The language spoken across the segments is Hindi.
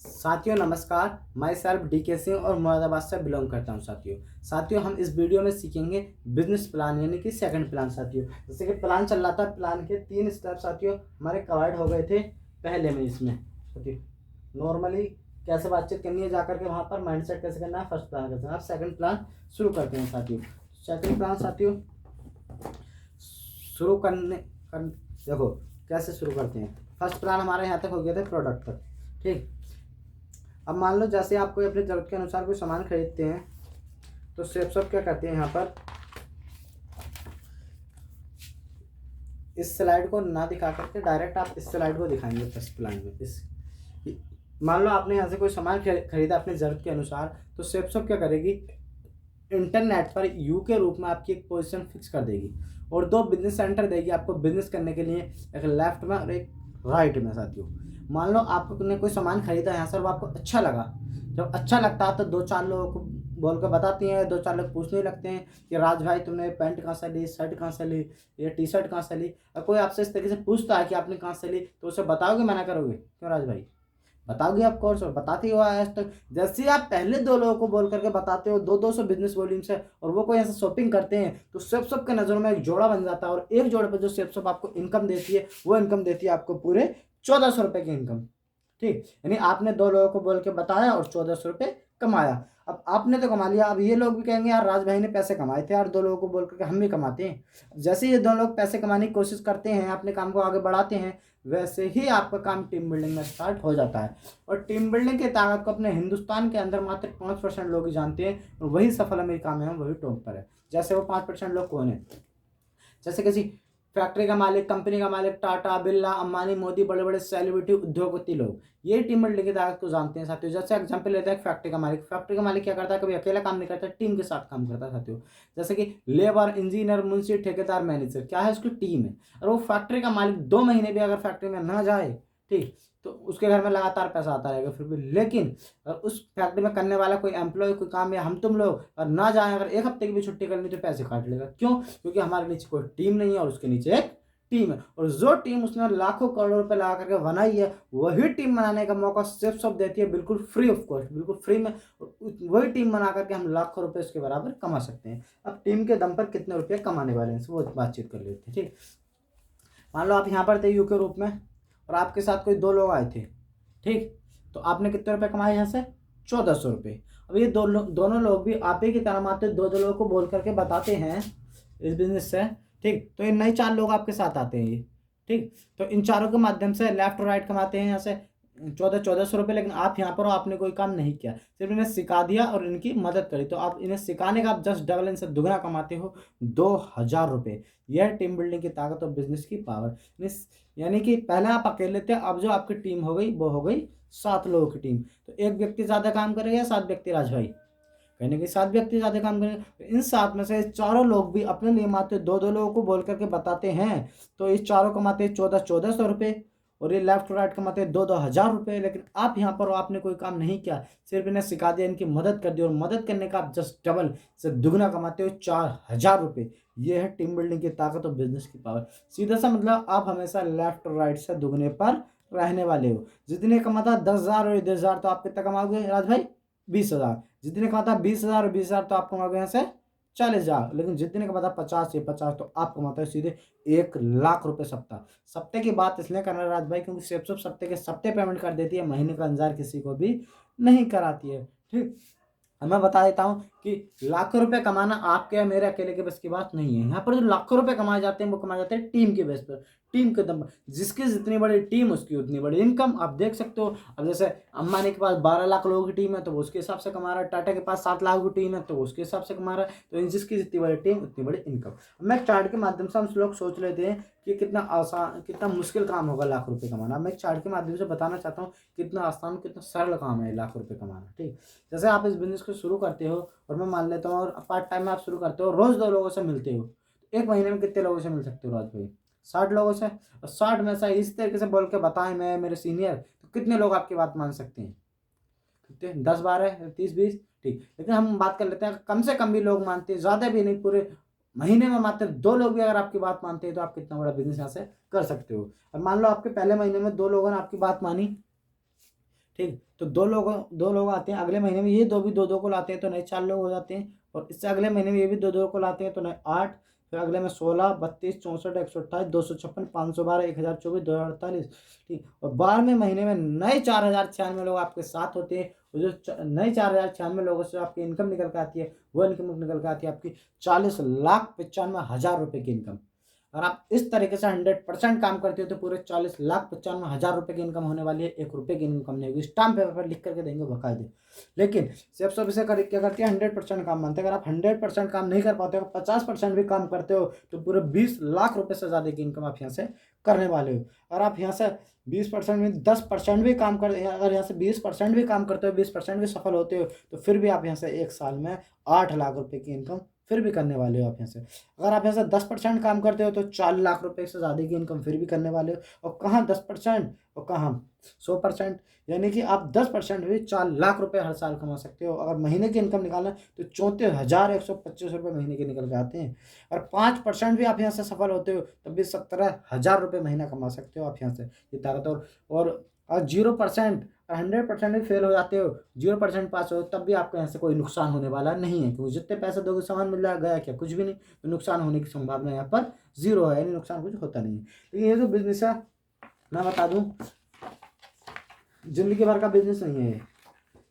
साथियों नमस्कार। मैं सेल्फ DK सिंह और मुरादाबाद से बिलोंग करता हूं। साथियों हम इस वीडियो में सीखेंगे बिजनेस प्लान यानी कि सेकंड प्लान। साथियों जैसे कि प्लान चल रहा था, प्लान के 3 स्टेप साथियों हमारे कवर्ड हो गए थे पहले में। इसमें साथियों नॉर्मली कैसे बातचीत करनी है, जाकर के वहाँ पर माइंडसेट कैसे करना है, फर्स्ट प्लान कैसे। आप सेकंड प्लान शुरू करते हैं साथियों। सेकंड प्लान साथियों शुरू देखो कैसे शुरू करते हैं। फर्स्ट प्लान हमारा यहाँ तक हो गया था प्रोडक्ट तक, ठीक। अब मान लो जैसे आप कोई अपनी ज़रूरत के अनुसार कोई सामान खरीदते हैं तो सेफ क्या करते हैं, यहाँ पर इस स्लाइड को ना दिखा करके डायरेक्ट आप इस स्लाइड को दिखाएंगे फर्स्ट प्लान में। इस मान लो आपने यहाँ से कोई सामान खरीदा अपनी ज़रूरत के अनुसार, तो सेफ क्या करेगी, इंटरनेट पर यू के रूप में आपकी एक पोजीशन फिक्स कर देगी और 2 बिजनेस सेंटर देगी आपको बिजनेस करने के लिए, एक लेफ्ट में और एक राइट में। साथियों मान लो आपने कोई सामान खरीदा यहाँ से और आपको अच्छा लगा। जब अच्छा लगता है तो 2-4 लोगों को बोल कर बताती हैं, 2-4 लोग पूछने लगते हैं कि राज भाई तुमने पैंट कहाँ से ली, शर्ट कहाँ से ली, ये टी-शर्ट कहाँ से ली। और कोई आपसे इस तरीके से पूछता है कि आपने कहाँ से ली, तो उसे बताओगे, मना करोगे? क्यों राज भाई? बताओगे ऑफ कोर्स, और बताते हो आज तक। जैसे ही आप पहले 2 लोगों को बोल करके बताते हो 200 बिजनेस वॉल्यूम से, और वो कोई ऐसे शॉपिंग करते हैं, तो सब के नज़रों में एक जोड़ा बन जाता है। और एक जोड़े पर जो सब आपको इनकम देती है, वो इनकम देती है आपको पूरे 1400 रुपये की इनकम, ठीक। यानी आपने 2 लोगों को बोल के बताया और 1400 रुपये कमाया। अब आपने तो कमा लिया, अब ये लोग भी कहेंगे यार राज भाई ने पैसे कमाए थे यार, 2 लोगों को बोल करके हम भी कमाते हैं। जैसे ये 2 लोग पैसे कमाने की कोशिश करते हैं, अपने काम को आगे बढ़ाते हैं, वैसे ही आपका काम टीम बिल्डिंग में स्टार्ट हो जाता है। और टीम बिल्डिंग की ताकत को अपने हिंदुस्तान के अंदर मात्र 5% लोग ही जानते हैं, और वही सफल अमेरिका में है, वही टॉप पर है। जैसे वो 5% लोग कौन है? जैसे किसी फैक्ट्री का मालिक, कंपनी का मालिक, टाटा, बिरला, अंबानी, मोदी, बड़े बड़े सेलिब्रिटी, उद्योगपति लोग, ये टीम बिल्डिंग की ताकत को जानते हैं साथियों। जैसे एग्जांपल लेते हैं फैक्ट्री का मालिक। फैक्ट्री का मालिक क्या करता है? कभी अकेला काम नहीं करता, टीम के साथ काम करता है साथियों। जैसे कि लेबर, इंजीनियर, मुंशी, ठेकेदार, मैनेजर, क्या है? उसकी टीम है। और वो फैक्ट्री का मालिक 2 महीने भी अगर फैक्ट्री में ना जाए, ठीक, तो उसके घर में लगातार पैसा आता रहेगा फिर भी। लेकिन उस फैक्ट्री में करने वाला कोई एम्प्लॉय, कोई काम, या हम तुम लोग और ना जाए, अगर 1 हफ्ते की भी छुट्टी करनी तो पैसे काट लेगा। क्यों? क्योंकि हमारे नीचे कोई टीम नहीं है और उसके नीचे एक टीम है। और जो टीम उसने लाखों करोड़ों रुपए लगा करके बनाई है, वही टीम बनाने का मौका सिर्फ देती है, बिल्कुल फ्री ऑफ कॉस्ट, बिल्कुल फ्री में। वही टीम बना करके हम लाखों रुपए उसके बराबर कमा सकते हैं। अब टीम के दम पर कितने रुपये कमाने वाले हैं वो बातचीत कर लेते हैं, ठीक। मान लो आप यहाँ पर थे यू के रूप में, और आपके साथ कोई 2 लोग आए थे, ठीक। तो आपने कितने रुपए कमाए यहाँ से? 1400 रुपये। अब ये दोनों लोग भी आप ही की तरह मात्र 2 लोगों को बोल करके बताते हैं इस बिजनेस से, ठीक। तो ये नए 4 लोग आपके साथ आते हैं ये, ठीक। तो इन चारों के माध्यम से लेफ्ट और राइट कमाते हैं यहाँ से 1400 रुपये। लेकिन आप यहाँ पर हो, आपने कोई काम नहीं किया, सिर्फ इन्हें सिखा दिया और इनकी मदद करी। तो आप इन्हें सिखाने का आप जस्ट डबल, इनसे दुगना कमाते हो, 2000 रुपये। यह है टीम बिल्डिंग की ताकत और बिजनेस की पावर। यानी कि पहले आप अकेले थे, अब जो आपकी टीम हो गई वो हो गई 7 लोगों की टीम। तो 1 व्यक्ति ज़्यादा काम करेगा या 7 व्यक्ति? राज भाई कहने के 7 व्यक्ति ज़्यादा काम करेंगे। तो इन 7 में से चारों लोग भी अपने लिए मात्र 2 लोगों को बोल करके बताते हैं, तो इस चारों कमाते हैं 1400 रुपये, और ये लेफ्ट राइट कमाते हैं 2-2000 रुपये। लेकिन आप यहाँ पर आपने कोई काम नहीं किया, सिर्फ इन्हें सिखा दिया, इनकी मदद कर दी, और मदद करने का आप जस्ट डबल से दुगना कमाते हो 4000 रुपये। ये है टीम बिल्डिंग की ताकत और बिजनेस की पावर। सीधा सा मतलब आप हमेशा लेफ्ट और राइट से दुगने पर रहने वाले हो। जितने कमाता 10,000 और 10,000, तो आप कितना कमाओगे राज भाई? 20,000। जितने कमाता 20,000 और 20,000, तो आप कमाओगे यहाँ से 40,000। लेकिन जितने कमाता 50 से 50, तो आप कमाते हो सीधे 1,00,000 रुपये सप्ताह। सप्ते की बात इसलिए करना है राज भाई, क्योंकि सेफ सप्ते के सप्ते पेमेंट कर देती है, महीने का इंतजार किसी को भी नहीं कराती है, ठीक। अब मैं बता देता हूँ कि लाखों रुपए कमाना आपके या मेरे अकेले के बस की बात नहीं है। यहाँ पर जो लाखों रुपए कमाए जाते हैं वो कमाए जाते हैं टीम के बेस पर, टीम के दम पर। जिसकी जितनी बड़ी टीम उसकी उतनी बड़ी इनकम, आप देख सकते हो। अब जैसे अंबानी के पास 12 लाख लोगों की टीम है तो वो उसके हिसाब से कमा रहा है, टाटा के पास 7 लाख की टीम है तो उसके हिसाब से कमा रहा है। तो जिसकी जितनी बड़ी टीम उतनी बड़ी इनकम। मैं चार्ट के माध्यम से हम लोग सोच लेते हैं कि कितना आसान, कितना मुश्किल काम होगा लाख रुपये कमाना। मैं चार्ट के माध्यम से बताना चाहता हूँ कितना आसान, कितना सरल काम है लाख रुपये कमाना, ठीक। जैसे आप इस बिजनेस को शुरू करते हो, और मैं मान लेता हूँ, और पार्ट टाइम में आप शुरू करते हो, रोज 2 लोगों से मिलते हो, तो 1 महीने में कितने लोगों से मिल सकते हो राज भाई? 60 लोगों से। और 60 में से इस तरीके से बोल के बताएं मैं मेरे सीनियर, तो कितने लोग आपकी बात मान सकते हैं? कितने? 10, 12, 30, 20, ठीक। लेकिन हम बात कर लेते हैं कम से कम भी लोग मानते हैं, ज़्यादा भी नहीं, पूरे महीने में मात्र 2 लोग भी अगर आपकी बात मानते हैं, तो आप कितना बड़ा बिजनेस यहाँ से कर सकते हो। और मान लो आपके पहले महीने में 2 लोगों ने आपकी बात मानी, ठीक। तो 2 लोग आते हैं, अगले महीने में ये 2 भी 2-2 को लाते हैं तो नए 4 लोग हो जाते हैं, और इससे अगले महीने में ये भी 2-2 को लाते हैं तो नए 8, फिर अगले में 16, 32, 64, 128, 256, 512, 1024, 2048, ठीक। और 12वें महीने में नए 4096 लोग आपके साथ होते हैं। और जो नए 4096 लोगों से आपकी इनकम निकल के आती है, वो इनकम निकल के आती है आपकी 40,95,000 रुपये की इनकम। अगर आप इस तरीके से 100% काम करते हो तो पूरे 40,95,000 रुपये की इनकम होने वाली है, 1 रुपये की इनकम नहीं होगी। स्टाम्प पेपर पर लिख करके देंगे बकायदे। लेकिन सब इसे क्या करती है, 100% काम मानते हैं। अगर आप 100% काम नहीं कर पाते हो, 50% भी काम करते हो, तो पूरे 20 लाख रुपये से ज़्यादा की इनकम आप यहाँ से करने वाले हो। अगर आप यहाँ से 20% में 10% भी काम कर, अगर यहाँ से 20% भी काम करते हो, 20% भी सफल होते हो, तो फिर भी आप यहाँ से 1 साल में 8 लाख रुपये की इनकम फिर भी करने वाले हो आप यहाँ से। अगर आप यहाँ से 10% काम करते हो तो 4 लाख रुपए से ज़्यादा की इनकम फिर भी करने वाले हो। और कहाँ 10% और कहाँ 100%, यानी कि आप 10% भी 4 लाख रुपए हर साल कमा सकते हो। अगर महीने की इनकम निकालना तो 34,125 रुपये महीने के निकल के आते हैं। और 5% भी आप यहाँ से सफल होते हो तब भी 17,000 रुपये महीना कमा सकते हो आप यहाँ से। ये ताकत। और 0% और 100% भी फेल हो जाते हो, 0% पास हो, तब भी आपको यहाँ से कोई नुकसान होने वाला नहीं है, क्योंकि जितने पैसे दोगे सामान मिल जाएगा, गया क्या, कुछ भी नहीं। तो नुकसान होने की संभावना यहाँ पर 0 है, यानी नुकसान कुछ होता नहीं है। लेकिन ये जो बिजनेस है, मैं बता दूँ, जिंदगी भर का बिजनेस नहीं है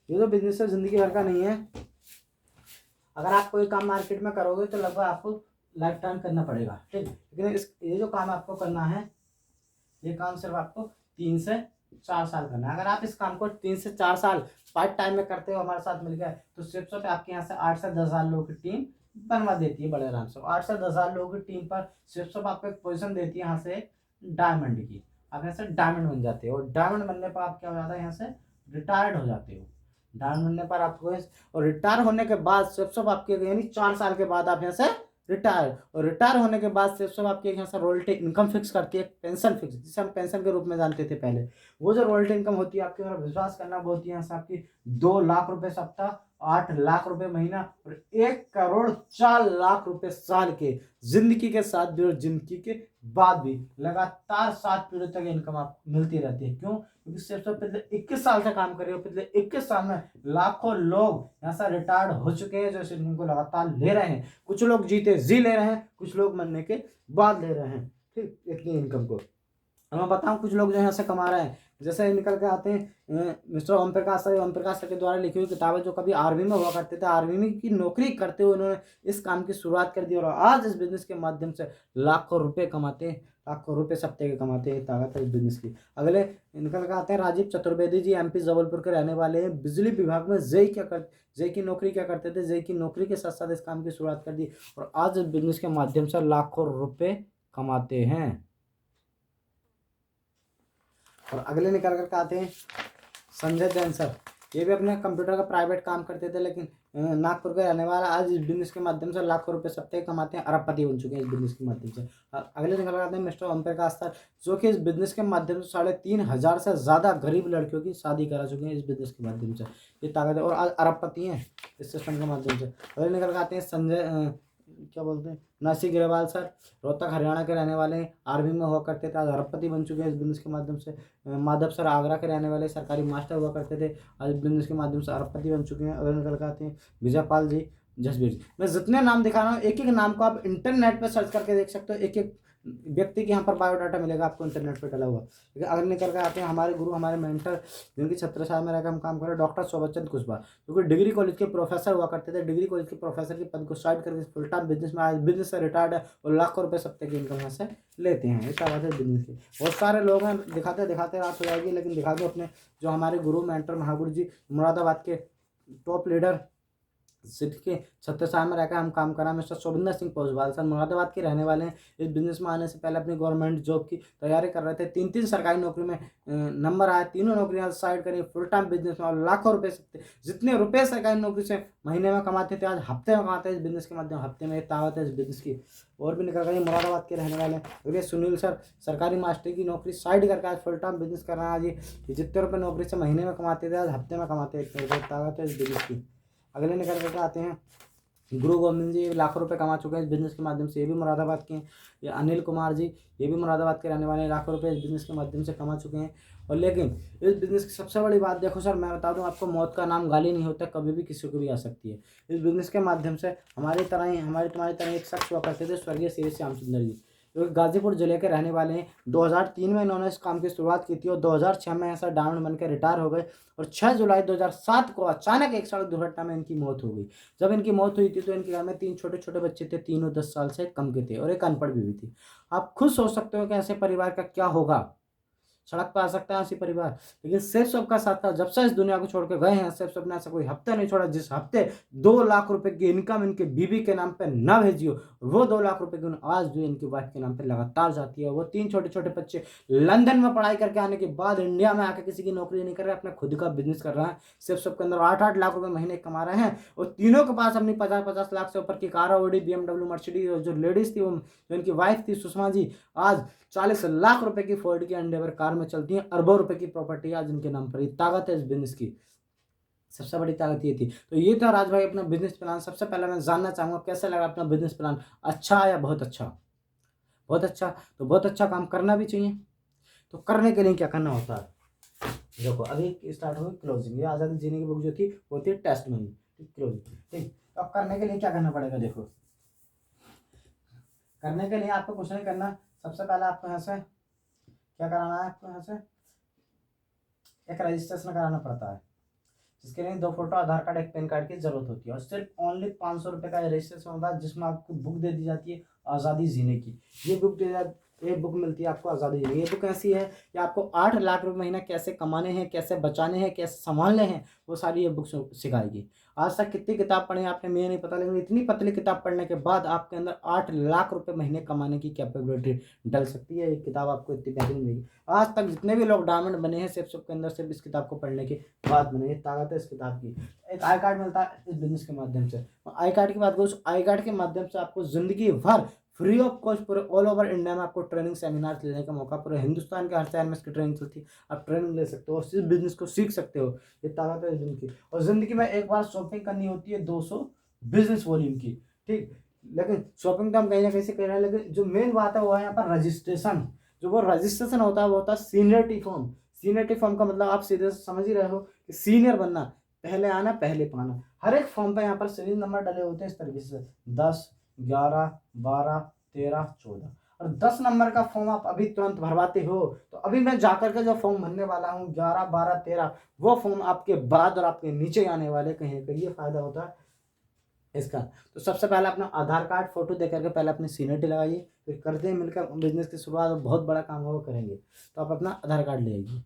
ये जो बिजनेस है जिंदगी भर का नहीं है। अगर आप कोई काम मार्केट में करोगे तो लगभग आपको लाइफ टाइम करना पड़ेगा, ठीक। लेकिन ये जो काम आपको करना है, ये काम सिर्फ आपको 3 से 4 साल करना है। अगर आप इस काम को 3 से 4 साल पार्ट टाइम में करते हो हमारे साथ मिलकर, तो सिर्फ आपके यहाँ से 8 से 10 हज़ार लोगों की टीम बनवा देती है बड़े आराम से। 8 से 10 हज़ार लोगों की टीम पर सिर्फ आपको एक पोजीशन देती है यहाँ से डायमंड की। आप यहाँ से डायमंड बन जाते हो, और डायमंड बनने पर आप क्या हो जाता है, यहाँ से रिटायर्ड हो जाते हो। डायमंड बनने पर आपको, और रिटायर होने के बाद सिर्फ आपके, यानी 4 साल के बाद आप यहाँ से रिटायर, और रिटायर होने के बाद सिर्फ आपके यहाँ से रॉयल्टी इनकम फिक्स करती है, पेंशन फिक्स, जिसे हम पेंशन के रूप में जानते थे पहले। वो जो रॉयल्टी इनकम होती है आपके, और विश्वास करना, वो होती है यहाँ से आपकी 2 लाख रुपए सप्ताह, 8 लाख रुपए महीना, और 1,04,00,000 रुपए साल के। जिंदगी के साथ भी और जिंदगी के बाद भी लगातार 7 पीढ़ी तक इनकम आपको मिलती रहती है। क्यों? क्योंकि सिर्फ पिछले 21 साल से काम कर रहे हो। पिछले 21 साल में लाखों लोग यहाँ से रिटायर्ड हो चुके हैं, जो इस इनकम को लगातार ले रहे हैं। कुछ लोग जीते जी ले रहे हैं, कुछ लोग मरने के बाद ले रहे हैं, ठीक, इतनी इनकम को। अब मैं बताऊं, कुछ लोग जो यहाँ से कमा रहे हैं, जैसे निकल के आते हैं मिस्टर ओम प्रकाश सर के द्वारा लिखी हुई किताबें, जो कभी आर्मी में हुआ करते थे, आर्मी में की नौकरी करते हुए उन्होंने इस काम की शुरुआत कर दी, और आज इस बिजनेस के माध्यम से लाखों रुपए कमाते हैं, लाखों रुपए सप्ताह के कमाते हैं। ताकत है इस बिजनेस की। अगले निकल के आते हैं राजीव चतुर्वेदी जी, MP जबलपुर के रहने वाले हैं। बिजली विभाग में जेई की नौकरी क्या करते थे, जेई की नौकरी के साथ साथ इस काम की शुरुआत कर दी, और आज इस बिजनेस के माध्यम से लाखों रुपए कमाते हैं। और अगले निकल कर आते हैं संजय जैन सर। ये भी अपने कंप्यूटर का प्राइवेट काम करते थे, लेकिन नागपुर के रहने वाला, आज इस बिजनेस के माध्यम से लाखों रुपए सप्ताह कमाते हैं, अरबपति बन चुके हैं इस बिजनेस के माध्यम से। अगले निकल आते हैं मिस्टर ओम प्रकाश सर, जो कि इस बिजनेस के माध्यम से 3,500 से ज़्यादा गरीब लड़कियों की शादी करा चुके हैं इस बिजनेस के माध्यम से। ये ताकत है, और आज अरबपति हैं इस सिस्टम के माध्यम से। अगले निकल आते हैं संजय क्या बोलते हैं नासिक अग्रवाल सर, रोहतक हरियाणा के रहने वाले हैं, आर्मी में हुआ करते थे, आज अरबपति बन चुके हैं इस बिजनेस के माध्यम से। माधव सर आगरा के रहने वाले, सरकारी मास्टर हुआ करते थे, आज बिजनेस के माध्यम से अरबपति बन चुके हैं। अगर निकल के आते हैं विजयपाल जी, जसबीर जी। मैं जितने नाम दिखा रहा हूँ, एक एक नाम को आप इंटरनेट पर सर्च करके देख सकते हो, एक एक व्यक्ति के यहाँ पर बायोडाटा मिलेगा आपको इंटरनेट पर डला हुआ। लेकिन अगर निकल कर आते हैं हमारे गुरु, हमारे मेंटर, जिनकी छत्रछाया में रहकर हम काम कर रहे हैं, डॉक्टर शोभत कुशवाहा, क्योंकि डिग्री कॉलेज के प्रोफेसर हुआ करते थे। डिग्री कॉलेज के प्रोफेसर के पद को साइड करके फुल टाइम बिजनेस में, आज बिजनेस से रिटायर्ड है, और लाखों रुपए सप्ताह की इनकम यहाँ से लेते हैं। इस बात है बिजनेस की। बहुत सारे लोग हैं, दिखाते दिखाते रात हो जाएगी, लेकिन दिखा दो अपने जो हमारे गुरु मेंटर महागुरु जी, मुरादाबाद के टॉप लीडर सिटी के छत्रछाया में रहकर हम काम करा। मिस्टर शोभिंदर सिंह पोजवाल सर मुरादाबाद के रहने वाले हैं। इस बिजनेस में आने से पहले अपनी गवर्नमेंट जॉब की तैयारी कर रहे थे। 3 सरकारी नौकरी में नंबर आए, तीनों नौकरियां साइड करी, फुल टाइम बिजनेस में, और लाखों रुपए सकते, जितने रुपए सरकारी नौकरी से महीने में कमाते थे, आज हफ्ते में कमाते हैं इस बिजनेस के माध्यम। हफ्ते में ताकत है इस बिजनेस की। और भी निकल गई, मुरादाबाद के रहने वाले हैं सुनील सर, सरकारी मास्टर की नौकरी साइड करके आज फुल टाइम बिजनेस कर रहे हैं। आज ये जितने रुपये नौकरी से महीने में कमाते थे, आज हफ्ते में कमाते हैं। इतने रुपये ताकत है इस बिजनेस की। अगले निकल करके आते हैं गुरु गोविंद जी, लाखों रुपए कमा चुके हैं इस बिजनेस के माध्यम से। ये भी मुरादाबाद के हैं। ये अनिल कुमार जी, ये भी मुरादाबाद के रहने वाले हैं, लाखों रुपए इस बिजनेस के माध्यम से कमा चुके हैं। और लेकिन इस बिज़नेस की सबसे बड़ी बात देखो सर, मैं बता दूँ आपको, मौत का नाम गाली नहीं होता, कभी भी किसी को भी आ सकती है। इस बिज़नेस के माध्यम से हमारी तुम्हारी तरह एक शख्स हुआ करते थे, स्वर्गीय श्री श्याम सुंदर जी, जो गाज़ीपुर ज़िले के रहने वाले हैं। 2003 में इन्होंने इस काम की शुरुआत की थी और 2006 में ऐसा डायमंड बन के रिटायर हो गए। और 6 जुलाई 2007 को अचानक एक सड़क दुर्घटना में इनकी मौत हो गई। जब इनकी मौत हुई थी तो इनके घर में 3 छोटे-छोटे बच्चे थे, तीनों 10 साल से कम के थे और एक अनपढ़ बीवी थी। आप खुद सोच सकते हो कि ऐसे परिवार का क्या होगा? सड़क पे आ सकता है ऐसी परिवार। लेकिन सेफ शॉप का साथ था, जब से इस दुनिया को छोड़ के गए हैं, सेफ शॉप ने ऐसा कोई हफ्ता नहीं छोड़ा जिस हफ्ते 2 लाख रुपए की इनकम इनके बीवी के नाम पे ना भेजी हो। वो 2 लाख रुपए की आज जो इनकी वाइफ के नाम पे लगातार जाती है। वो 3 छोटे-छोटे बच्चे लंदन में पढ़ाई करके आने के बाद इंडिया में आके किसी की नौकरी नहीं कर रहे, अपना खुद का बिज़नेस कर रहे हैं। सेफ शॉप के अंदर 8-8 लाख रुपए महीने कमा रहे हैं और तीनों के पास अपनी 50-50 लाख से ऊपर की कार, ऑडी, बीएमडब्ल्यू, मर्सिडीज। और जो लेडीज़ थी, वो जो इनकी वाइफ थी सुषमा जी, आज 40 लाख रुपए की फोर्ड की एंडेवर कार में चलती हैं। अरबों रुपए की प्रॉपर्टी आज इनके नाम पर। ये ताकत है इस बिजनेस की, सबसे बड़ी ताकत ये थी। तो ये था राज भाई अपना बिजनेस प्लान। सबसे पहले मैं जानना चाहूंगा कैसा लगा अपना बिजनेस प्लान, अच्छा है या बहुत अच्छा? बहुत अच्छा। तो बहुत अच्छा काम करना भी चाहिए। तो करने के लिए क्या करना होता है, देखो अभी स्टार्ट हुई क्लोजिंग। ये आज़ादी जीने की बुक जो थी वो थी टेस्ट मनी, ठीक, क्लोजिंग, ठीक। तो अब करने के लिए क्या करना पड़ेगा, देखो करने के लिए आपको कुछ नहीं करना। सबसे पहले आपको यहाँ से क्या कराना है, आपको यहाँ से एक रजिस्ट्रेशन कराना पड़ता है, जिसके लिए 2 फोटो, आधार कार्ड, एक पैन कार्ड की जरूरत होती है। और सिर्फ ओनली 500 रुपये का रजिस्ट्रेशन होता है, जिसमें आपको बुक दे दी जाती है आज़ादी जीने की। ये बुक ये बुक मिलती है आपको आज़ादी जीने की। ये बुक ऐसी है कि आपको 8 लाख रुपये महीना कैसे कमाने हैं, कैसे बचाने हैं, कैसे संभालने हैं, वो सारी ये बुक सिखाएगी। आज तक कितनी किताब पढ़ी आपने मुझे नहीं पता, लेकिन इतनी पतली किताब पढ़ने के बाद आपके अंदर 8 लाख रुपये महीने कमाने की कैपेबिलिटी डल सकती है। ये किताब आपको इतनी बेहतरीन मिलेगी। आज तक जितने भी लोग डायमंड बने हैं सिर्फ सबके अंदर सिर्फ इस किताब को पढ़ने के बाद बने। ये ताकत है इस किताब की। एक आई कार्ड मिलता है इस बिजनेस के माध्यम से। आई कार्ड की बात करूँ, आई कार्ड के माध्यम से आपको जिंदगी भर फ्री ऑफ कॉस्ट पूरे ऑल ओवर इंडिया में आपको ट्रेनिंग सेमिनार लेने का मौका, पूरे हिंदुस्तान के हर शहर में इसकी ट्रेनिंग चलती है। आप ट्रेनिंग ले सकते हो और इस बिजनेस को सीख सकते हो। ये ताकत है जिंदगी। और जिंदगी में एक बार शॉपिंग करनी होती है 200 बिजनेस वॉल्यूम की, ठीक। लेकिन शॉपिंग तो हम कहीं ना कहीं से कर रहे हैं, लेकिन जो मेन बात है वो है यहाँ पर रजिस्ट्रेशन। जो वो रजिस्ट्रेशन होता है वो होता है सीनियरिटी फॉर्म। सीनियरिटी फॉर्म का मतलब आप सीधे समझ ही रहे हो कि सीनियर बनना, पहले आना पहले पाना। हर एक फॉर्म पे यहाँ पर सीरियल नंबर डले होते हैं इस तरीके से 10, 11, 12, 13, 14। और 10 नंबर का फॉर्म आप अभी तुरंत भरवाते हो तो अभी मैं जाकर के जो फॉर्म भरने वाला हूँ 11, 12, 13, वो फॉर्म आपके बाद और आपके नीचे आने वाले कहीं कहीं। ये फायदा होता है इसका। तो सबसे पहले अपना आधार कार्ड फोटो दे करके पहले अपनी सीनियरिटी लगाइए, फिर करते हैं मिलकर बिजनेस की शुरुआत। बहुत बड़ा काम होगा करेंगे, तो आप अपना आधार कार्ड ले आइए।